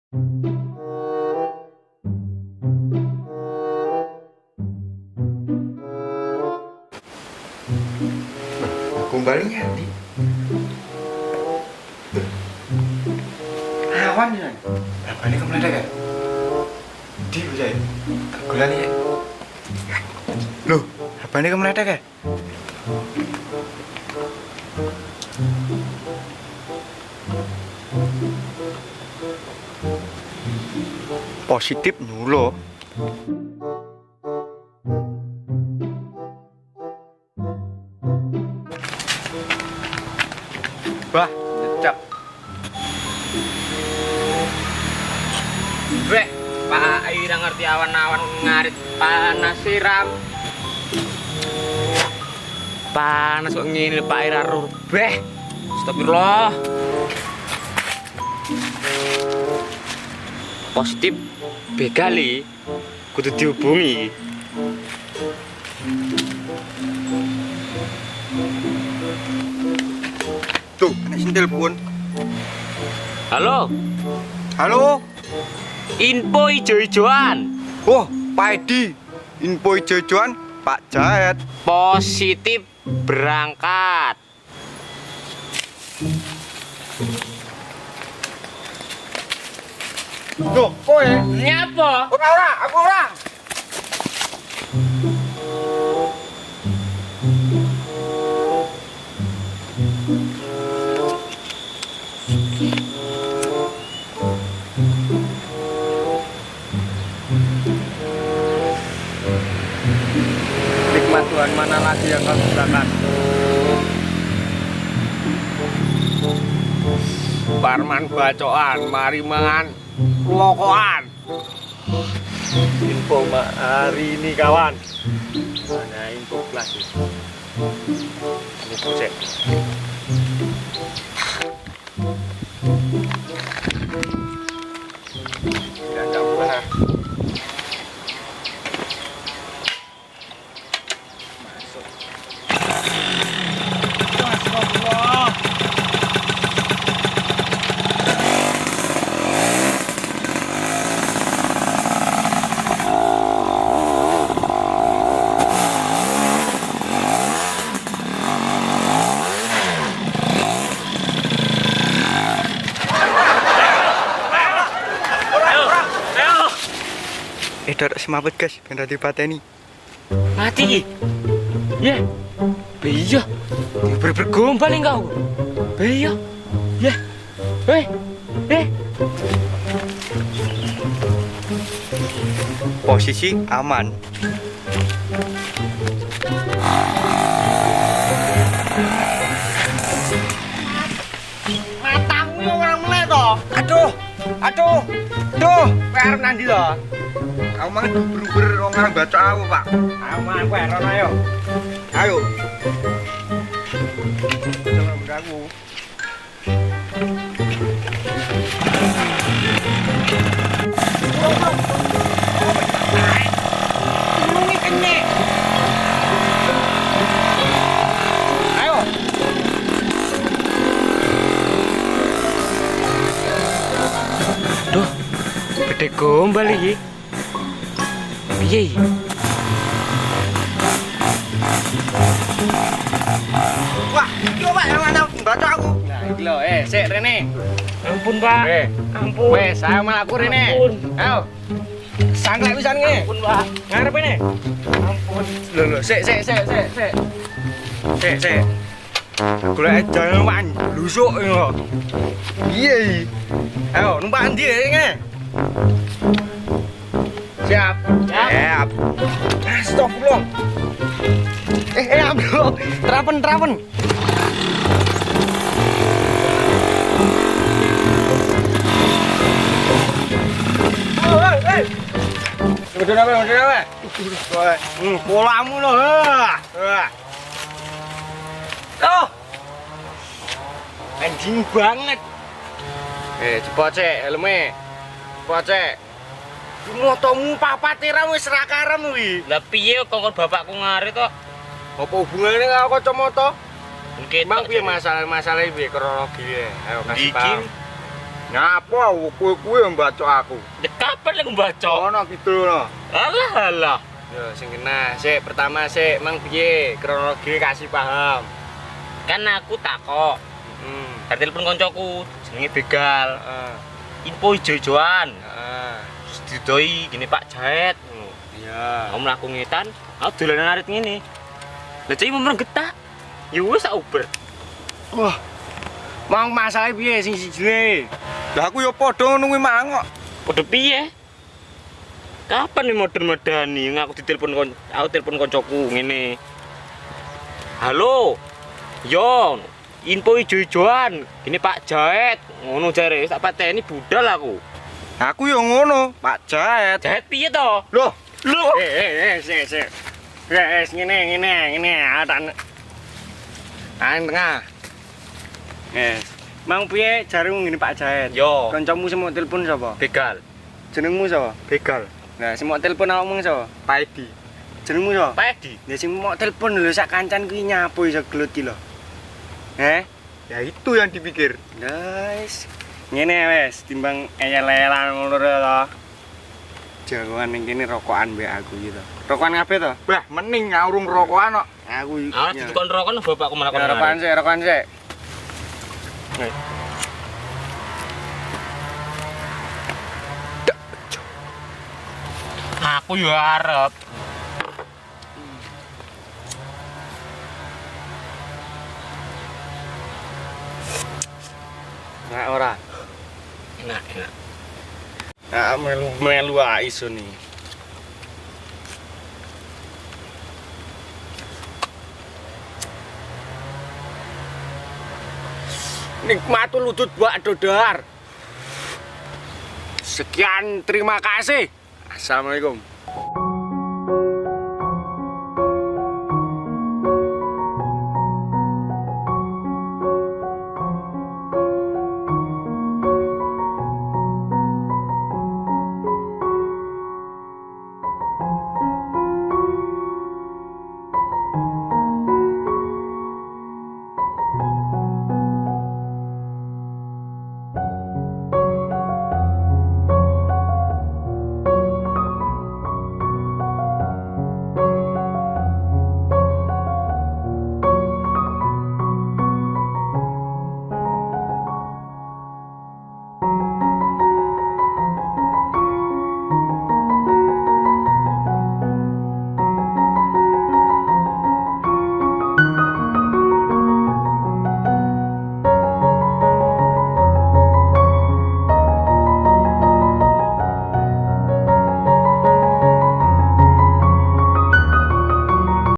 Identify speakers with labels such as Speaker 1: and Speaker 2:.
Speaker 1: Kumbalinya di awan ya. Apa ini kamu ada kan? Di bisa ya? Gulani ya? Loh, apa ini kamu ada kan? Positif nulo. Wah, cocok.
Speaker 2: Weh, Pak Ira ngerti awan-awan ngarit panas siram. Panas kok ngene Pak Ira ruh. Beh. Astagfirullah. Positif begali kudu dihubungi.
Speaker 1: Tuh, ada sing telepon.
Speaker 2: Halo,
Speaker 1: Halo.
Speaker 2: info ijo-ijoan.
Speaker 1: Oh, Pak Edi. Info hijau-hijauan Pak Jahet.
Speaker 2: Positif berangkat.
Speaker 1: Tuh, kowe.
Speaker 2: Nyapa?
Speaker 1: Ora, aku ora.
Speaker 2: Nikmat Tuhan mana lagi yang kau gunakan? Parman bacoan, mari mangan lokoan.
Speaker 3: Info hari ini kawan. Mana info kelas ini? Info cek. Dan tak pernah. Masuk. Astagfirullah.
Speaker 1: Dadak semaput guys, ben dadi pateni.
Speaker 2: Mati. Ya. Iya. Bergombal engkau. Iya. Ya. Eh.
Speaker 1: Posisi aman.
Speaker 2: Matamu yo ora melek to.
Speaker 1: Aduh. Duh,
Speaker 2: Arep nang ndi to?
Speaker 1: aku mangan duber-duber wong nang baca aku, Pak.
Speaker 2: Aku mangan kowe rono ayo.
Speaker 1: Ayo. Jangan mengganggu.
Speaker 2: Nungi kenyek. Ayo. Duh, gede gombal iki. Piye iki?
Speaker 1: Wah, coba yang mana baca aku.
Speaker 2: Nah, iki lho, sik Rene. Ampun, Pak. Ampun. Wes, ayo mlaku Rene. Ayo. Sanglek pisan ngene. Ampun, Pak. Ngarep ini. Ampun.
Speaker 1: Lho, sik. Golek jalan lusuk yo. Iya.
Speaker 2: Ayo, numpak ndi ngene? Siap.
Speaker 1: Siap.
Speaker 2: Astagfirullah. Bro. Terapen. Udah apa? Polamu loh. Tuh. Anjing banget. Cepet cek helme. Cepet cek. Motomu papat tira wis ra karem kuwi. Lah piye kok bapakku ngarit kok? Apa hubungane karo kacamata? Mungkin mang piye masalah-masalah piye kronologi. Ayo kasih paham.
Speaker 1: Ngapa kowe mbacok aku?
Speaker 2: Ya kapan lek baca?
Speaker 1: Ono gitu no.
Speaker 2: Alah alah. Yo sing kena, sik pertama sik mang piye kronologi kasih paham. Kan aku takok. Bar telepon koncoku jenenge Begal.
Speaker 1: Heeh.
Speaker 2: Info ijo-ijoan.
Speaker 1: Heeh.
Speaker 2: Terus didoi gini Pak Jahet.
Speaker 1: Iya.
Speaker 2: Aku mlaku ngetan, aku dolanan arit ngene. Lah cek mau getah. Ya wis tak uber.
Speaker 3: Wah. Mang masalah piye sing sijine?
Speaker 1: Lah aku yo padha ngono kuwi mang kok.
Speaker 2: Padha piye? Kapan nih modern-modani aku ditelepon aku telepon koncoku ngene. Halo. Yo, info ijo-ijoan. Gini Pak Jahet. Ngono jare tak pateni budal aku.
Speaker 1: Aku yo ngono, Pak Jahet.
Speaker 2: Jahet piye to?
Speaker 1: Loh,
Speaker 3: Sik. Wes ngene. Atan. Tengah. Mang piye jaremu ngene Pak Jahet?
Speaker 2: Yo,
Speaker 3: Kancamu semua telepon sapa?
Speaker 2: Begal.
Speaker 3: Jenengmu sapa?
Speaker 1: begal.
Speaker 3: Nah, semua telepon awakmu sapa?
Speaker 1: Paidi.
Speaker 3: Jenengmu sapa?
Speaker 2: Pedi.
Speaker 3: Ya sing mau telepon lho sak kancan kuwi nyapu iso gelut iki lho.
Speaker 1: Ya itu yang dipikir.
Speaker 3: Guys, ngene wes timbang eyel-eyelan ngono to. Jagoan ning kene rokokan mbek aku gitu. Rokokan kabeh to?
Speaker 1: Bah, mending ngaurung rokokan kok.
Speaker 3: Aku
Speaker 2: Ah, ditukon rokok bapakku malah
Speaker 3: Ya, rokokan sik.
Speaker 2: Aku yo arep.
Speaker 3: Nah, ora.
Speaker 2: Enak.
Speaker 3: Nah, melu ae iso nih. Nikmatul lutut Mbak Dodar. Sekian, terima kasih. Assalamualaikum.